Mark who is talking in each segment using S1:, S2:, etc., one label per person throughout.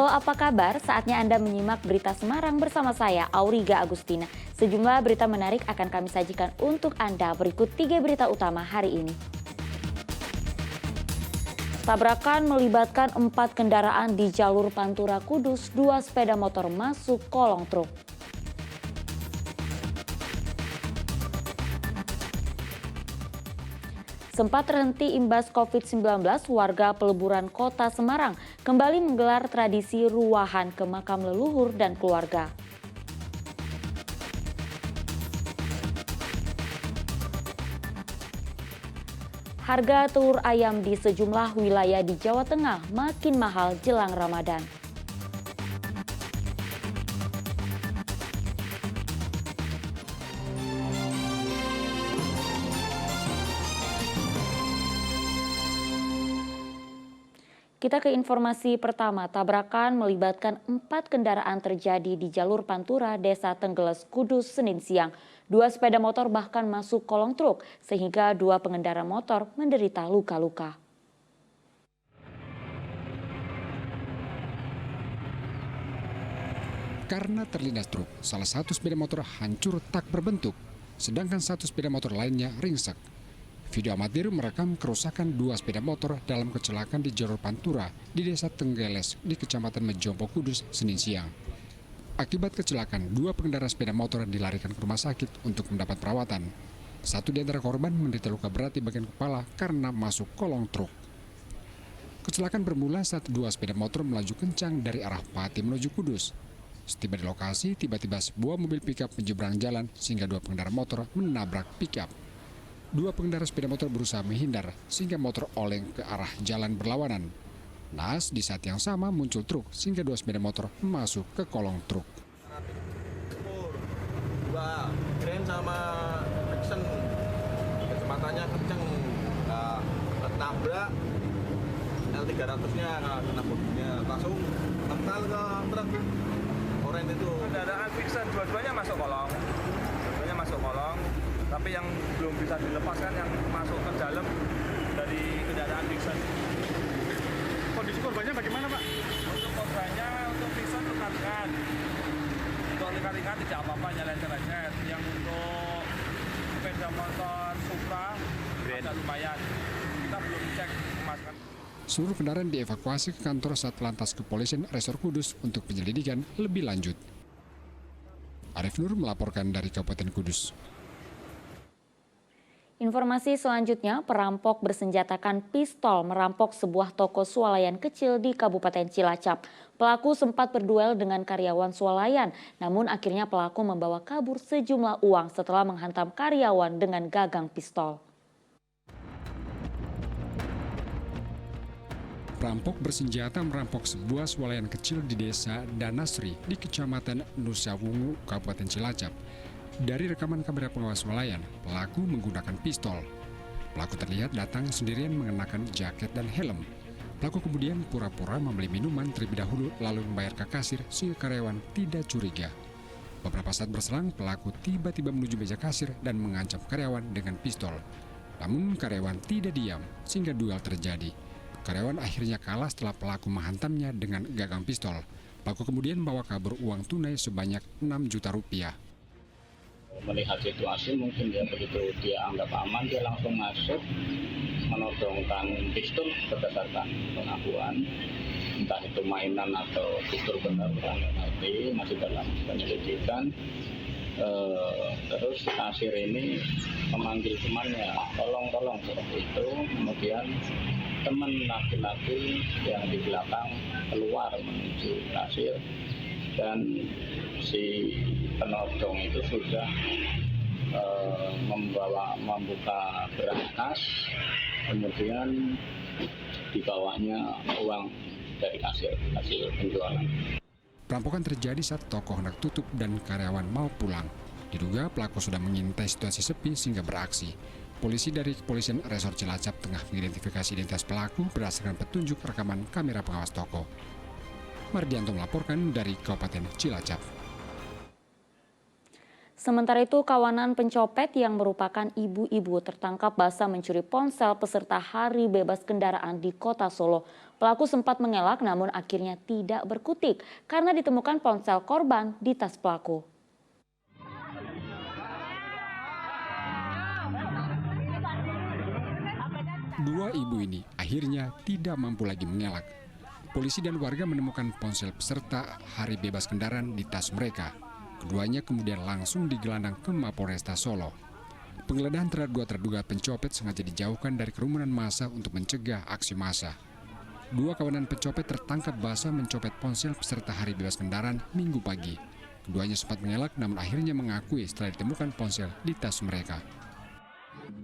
S1: Halo, apa kabar? Saatnya Anda menyimak berita Semarang bersama saya, Auriga Agustina. Sejumlah berita menarik akan kami sajikan untuk Anda. Berikut 3 berita utama hari ini. Tabrakan melibatkan 4 kendaraan di jalur Pantura Kudus, 2 sepeda motor masuk kolong truk. Sempat terhenti imbas COVID-19, warga Peleburan Kota Semarang kembali menggelar tradisi ruwahan ke makam leluhur dan keluarga. Harga telur ayam di sejumlah wilayah di Jawa Tengah makin mahal jelang Ramadan. Kita ke informasi pertama, tabrakan melibatkan 4 kendaraan terjadi di jalur Pantura, Desa Tenggeles, Kudus, Senin siang. 2 sepeda motor bahkan masuk kolong truk, sehingga 2 pengendara motor menderita luka-luka.
S2: Karena terlindas truk, salah satu sepeda motor hancur tak berbentuk, sedangkan 1 sepeda motor lainnya ringsek. Video amatir merekam kerusakan 2 sepeda motor dalam kecelakaan di jalur Pantura di Desa Tenggeles di Kecamatan Mejompo, Kudus, Senin siang. Akibat kecelakaan, 2 pengendara sepeda motor dilarikan ke rumah sakit untuk mendapat perawatan. 1 di antara korban menderita luka berat di bagian kepala karena masuk kolong truk. Kecelakaan bermula saat 2 sepeda motor melaju kencang dari arah Pati menuju Kudus. Setiba di lokasi, tiba-tiba sebuah mobil pickup menyeberang jalan sehingga 2 pengendara motor menabrak pickup. 2 pengendara sepeda motor berusaha menghindar sehingga motor oleng ke arah jalan berlawanan. Naas di saat yang sama muncul truk sehingga 2 sepeda motor masuk ke kolong truk.
S3: Dua keren sama Nixon, kecepatannya kenceng, nabrak L300-nya kena bodinya, langsung mental ke truk oren itu.
S4: Kendaraan Vixen dua-duanya masuk kolong. Tapi yang belum bisa dilepaskan yang masuk ke dalam dari kendaraan Vixen. Kondisi korbannya bagaimana, Pak? Untuk korbannya, untuk Vixen luka-ringan. Untuk luka-ringan tidak apa-apa, nyelet-nyelet. Yang untuk sepeda motor Supra agak lumayan. Kita belum cek kemasan.
S2: Seluruh kendaraan dievakuasi ke kantor Satlantas Kepolisian Resor Kudus untuk penyelidikan lebih lanjut. Arif Nur melaporkan dari Kabupaten Kudus.
S1: Informasi selanjutnya, perampok bersenjatakan pistol merampok sebuah toko swalayan kecil di Kabupaten Cilacap. Pelaku sempat berduel dengan karyawan swalayan, namun akhirnya pelaku membawa kabur sejumlah uang setelah menghantam karyawan dengan gagang pistol.
S2: Perampok bersenjata merampok sebuah swalayan kecil di Desa Danasri di Kecamatan Nusawungu, Kabupaten Cilacap. Dari rekaman kamera pengawas swalayan, pelaku menggunakan pistol. Pelaku terlihat datang sendirian mengenakan jaket dan helm. Pelaku kemudian pura-pura membeli minuman terlebih dahulu lalu membayar ke kasir sehingga karyawan tidak curiga. Beberapa saat berselang, pelaku tiba-tiba menuju meja kasir dan mengancam karyawan dengan pistol. Namun karyawan tidak diam sehingga duel terjadi. Karyawan akhirnya kalah setelah pelaku menghantamnya dengan gagang pistol. Pelaku kemudian membawa kabur uang tunai sebanyak 6 juta rupiah.
S5: Melihat situasi mungkin dia begitu dia anggap aman, dia langsung masuk menodongkan pistol berdasarkan pengakuan, entah itu mainan atau pistol benar, nanti masih dalam penyelidikan. Terus kasir ini memanggil temannya, tolong seperti itu. Kemudian teman laki-laki yang di belakang keluar menuju kasir dan si penodong itu sudah membuka berangkas, kemudian dibawanya uang dari hasil penjualan.
S2: Perampokan terjadi saat toko hendak tutup dan karyawan mau pulang. Diduga pelaku sudah mengintai situasi sepi sehingga beraksi. Polisi dari Kepolisian Resor Cilacap tengah mengidentifikasi identitas pelaku berdasarkan petunjuk rekaman kamera pengawas toko. Mardianto melaporkan dari Kabupaten Cilacap.
S1: Sementara itu, kawanan pencopet yang merupakan ibu-ibu tertangkap basah mencuri ponsel peserta Hari Bebas Kendaraan di Kota Solo. Pelaku sempat mengelak namun akhirnya tidak berkutik karena ditemukan ponsel korban di tas pelaku.
S2: Dua ibu ini akhirnya tidak mampu lagi mengelak. Polisi dan warga menemukan ponsel peserta Hari Bebas Kendaraan di tas mereka. Keduanya kemudian langsung digelandang ke Mapolresta Solo. Penggeledahan terhadap dua terduga pencopet sengaja dijauhkan dari kerumunan massa untuk mencegah aksi massa. Dua kawanan pencopet tertangkap basah mencopet ponsel peserta Hari Bebas Kendaraan Minggu pagi. Keduanya sempat mengelak namun akhirnya mengakui setelah ditemukan ponsel di tas mereka.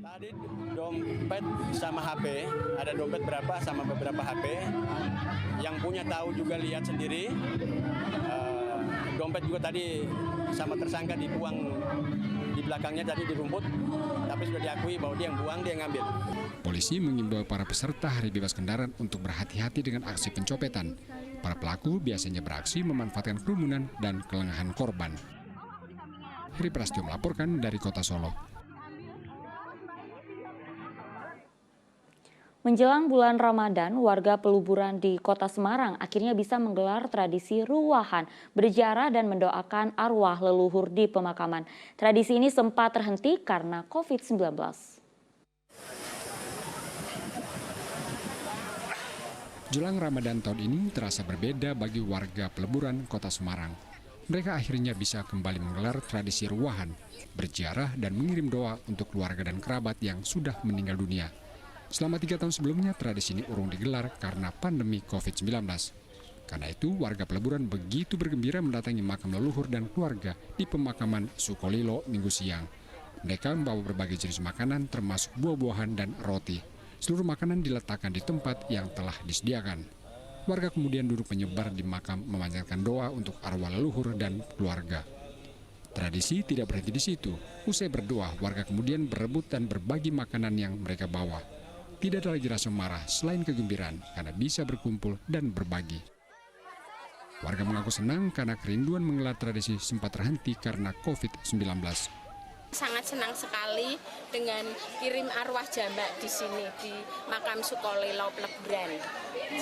S6: Tadi dompet sama HP, ada dompet berapa sama beberapa HP. Yang punya tahu juga lihat sendiri. Dompet juga tadi sama tersangka dibuang di belakangnya tadi di rumput, tapi sudah diakui bahwa dia yang buang, dia yang ngambil.
S2: Polisi mengimbau para peserta Hari Bebas Kendaraan untuk berhati-hati dengan aksi pencopetan. Para pelaku biasanya beraksi memanfaatkan kerumunan dan kelengahan korban. Heri Prastyo melaporkan dari Kota Solo.
S1: Menjelang bulan Ramadan, warga Peluburan di Kota Semarang akhirnya bisa menggelar tradisi ruwahan, berziarah dan mendoakan arwah leluhur di pemakaman. Tradisi ini sempat terhenti karena COVID-19.
S2: Jelang Ramadan tahun ini terasa berbeda bagi warga Peluburan Kota Semarang. Mereka akhirnya bisa kembali menggelar tradisi ruwahan, berziarah dan mengirim doa untuk keluarga dan kerabat yang sudah meninggal dunia. Selama 3 tahun sebelumnya, tradisi ini urung digelar karena pandemi COVID-19. Karena itu, warga Peluburan begitu bergembira mendatangi makam leluhur dan keluarga di pemakaman Sukolilo Minggu siang. Mereka membawa berbagai jenis makanan termasuk buah-buahan dan roti. Seluruh makanan diletakkan di tempat yang telah disediakan. Warga kemudian duduk menyebar di makam memanjatkan doa untuk arwah leluhur dan keluarga. Tradisi tidak berhenti di situ. Usai berdoa, warga kemudian berebut dan berbagi makanan yang mereka bawa. Tidak ada lagi rasa marah selain kegembiraan karena bisa berkumpul dan berbagi. Warga mengaku senang karena kerinduan menggelar tradisi sempat terhenti karena COVID-19.
S7: Sangat senang sekali dengan kirim arwah jambak di sini di makam Sukolilo Peluburan.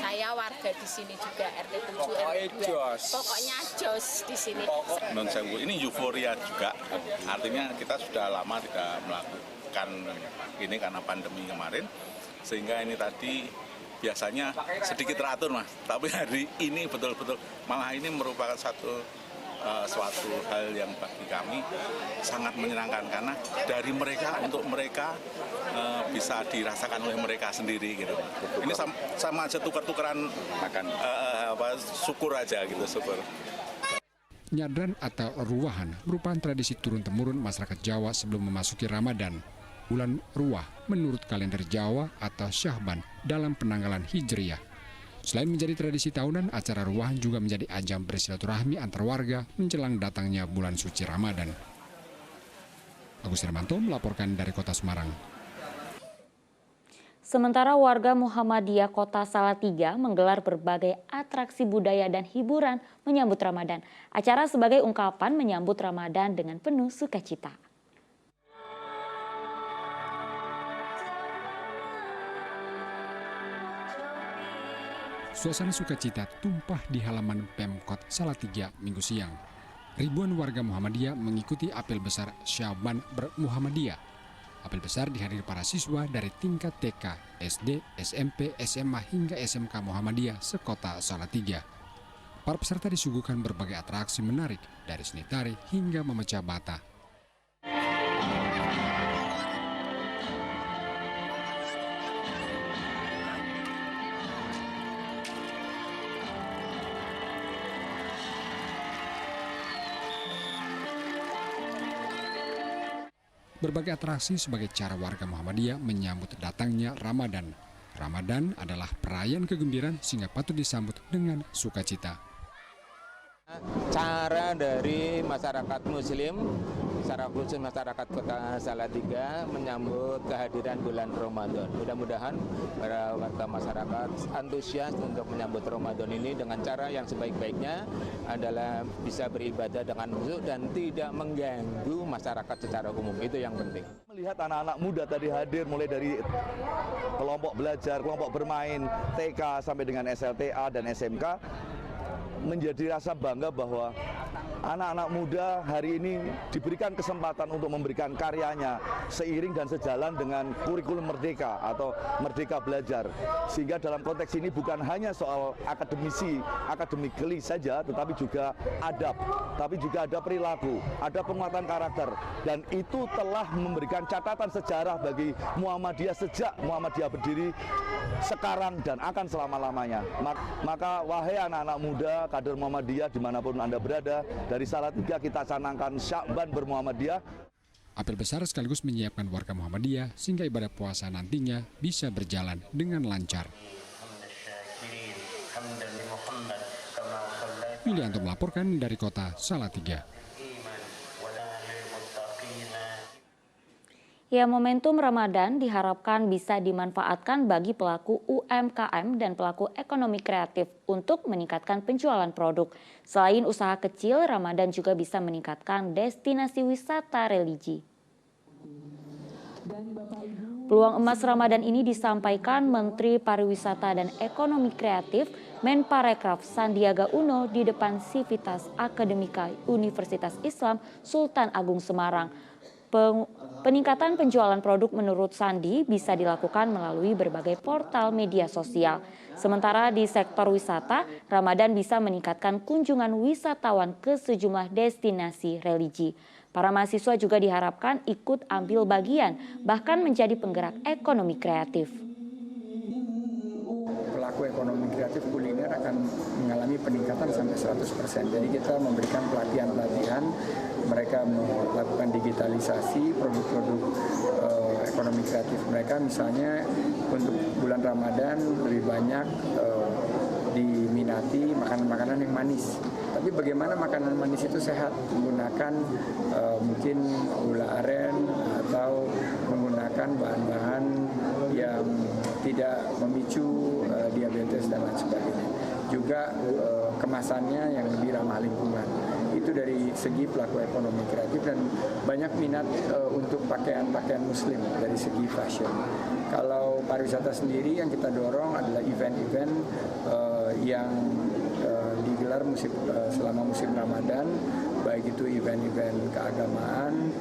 S7: Saya warga di sini juga RT 7 RT 2. Pokoknya jos di sini.
S8: Non sewu ini euforia juga. Artinya kita sudah lama tidak melakukan ini karena pandemi kemarin. Sehingga ini tadi biasanya sedikit teratur mas, tapi hari ini betul-betul malah ini merupakan suatu hal yang bagi kami sangat menyenangkan karena dari mereka untuk mereka bisa dirasakan oleh mereka sendiri gitu. Ini sama aja tukar-tukaran makan syukur aja gitu, syukur.
S2: Nyadran atau ruwahan merupakan tradisi turun-temurun masyarakat Jawa sebelum memasuki Ramadan. Bulan Ruwah menurut kalender Jawa atau Syahban dalam penanggalan Hijriyah. Selain menjadi tradisi tahunan, acara ruwahan juga menjadi ajang bersilaturahmi antar warga menjelang datangnya bulan suci Ramadan. Agus Hermanto melaporkan dari Kota Semarang.
S1: Sementara warga Muhammadiyah Kota Salatiga menggelar berbagai atraksi budaya dan hiburan menyambut Ramadan. Acara sebagai ungkapan menyambut Ramadan dengan penuh sukacita.
S2: Suasana sukacita tumpah di halaman Pemkot Salatiga Minggu siang. Ribuan warga Muhammadiyah mengikuti apel besar Sya'ban Bermuhammadiyah. Apel besar dihadiri para siswa dari tingkat TK, SD, SMP, SMA hingga SMK Muhammadiyah sekota Salatiga. Para peserta disuguhkan berbagai atraksi menarik dari seni tari hingga memecah bata. Berbagai atraksi sebagai cara warga Muhammadiyah menyambut datangnya Ramadan. Ramadan adalah perayaan kegembiraan sehingga patut disambut dengan sukacita.
S9: Cara dari masyarakat Muslim secara khusus masyarakat Kota Salatiga menyambut kehadiran bulan Ramadan. Mudah-mudahan para warga masyarakat antusias untuk menyambut Ramadan ini dengan cara yang sebaik-baiknya adalah bisa beribadah dengan khusyuk dan tidak mengganggu masyarakat secara umum. Itu yang penting.
S3: Melihat anak-anak muda tadi hadir mulai dari kelompok belajar, kelompok bermain, TK sampai dengan SLTA dan SMK, menjadi rasa bangga bahwa anak-anak muda hari ini diberikan kesempatan untuk memberikan karyanya seiring dan sejalan dengan kurikulum Merdeka atau Merdeka Belajar. Sehingga dalam konteks ini bukan hanya soal akademikali saja, tetapi juga adab, tapi juga ada perilaku, ada penguatan karakter. Dan itu telah memberikan catatan sejarah bagi Muhammadiyah sejak Muhammadiyah berdiri sekarang dan akan selama-lamanya. Maka wahai anak-anak muda, kader Muhammadiyah dimanapun Anda berada, dari Salatiga kita canangkan Syakban berMuhammadiyah.
S2: Apel besar sekaligus menyiapkan warga Muhammadiyah sehingga ibadah puasa nantinya bisa berjalan dengan lancar. Willianto melaporkan dari Kota Salatiga.
S1: Ya, momentum Ramadan diharapkan bisa dimanfaatkan bagi pelaku UMKM dan pelaku ekonomi kreatif untuk meningkatkan penjualan produk. Selain usaha kecil, Ramadan juga bisa meningkatkan destinasi wisata religi. Peluang emas Ramadan ini disampaikan Menteri Pariwisata dan Ekonomi Kreatif Menparekraf Sandiaga Uno di depan Sivitas Akademika Universitas Islam Sultan Agung Semarang. Peningkatan penjualan produk menurut Sandi bisa dilakukan melalui berbagai portal media sosial. Sementara di sektor wisata, Ramadan bisa meningkatkan kunjungan wisatawan ke sejumlah destinasi religi. Para mahasiswa juga diharapkan ikut ambil bagian, bahkan menjadi penggerak ekonomi kreatif.
S10: Pelaku ekonomi kreatif kuliner akan mengalami peningkatan sampai 100%. Jadi kita memberikan pelatihan-pelatihan, mereka melakukan digitalisasi produk-produk ekonomi kreatif mereka. Misalnya untuk bulan Ramadan lebih banyak diminati makanan-makanan yang manis. Tapi bagaimana makanan manis itu sehat? Menggunakan mungkin gula aren atau menggunakan bahan-bahan yang tidak memicu diabetes dan lain sebagainya. Juga kemasannya yang lebih ramah lingkungan. Itu dari segi pelaku ekonomi kreatif dan banyak minat untuk pakaian-pakaian muslim dari segi fashion. Kalau pariwisata sendiri yang kita dorong adalah event-event yang digelar selama musim Ramadan, baik itu event-event keagamaan